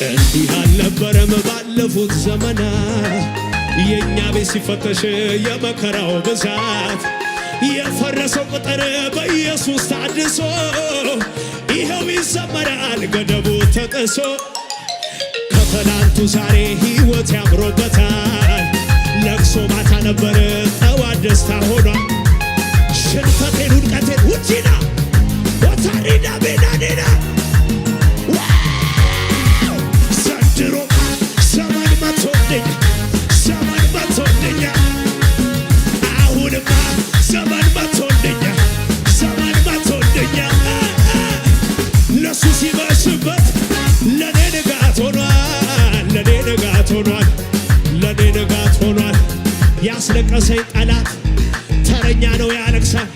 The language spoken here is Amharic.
እንዲህ አልነበረም ባለፉት ዘመናት የእኛ ቤት ሲፈተሽ የመከራው ብዛት የፈረሰው ቅጥር በኢየሱስ ታድሶ ይኸው ይዘመራል ገደቡ ተጥሶ ከትላንቱ ዛሬ ሕይወት ያምሮበታል ለቅሶ ማታ ነበር ጠዋት ደስታ ሆኗል ሽንፈቴን ውድቀቴን ውጪና ወታሪዳ ቤናኔና ዘንድሮ ዘመን መቶልኝ ዘመን መቶልኛ አሁንማ ዘመን መቶልኛ ዘመን መቶልኛ ለሱ ሲመሽበት ለኔ ንጋት ሆኗል ለኔ ንጋት ሆኗል ለኔ ንጋት ሆኗል ያስለቀሰኝ ጠላት ተረኛ ነው ያለቅሳል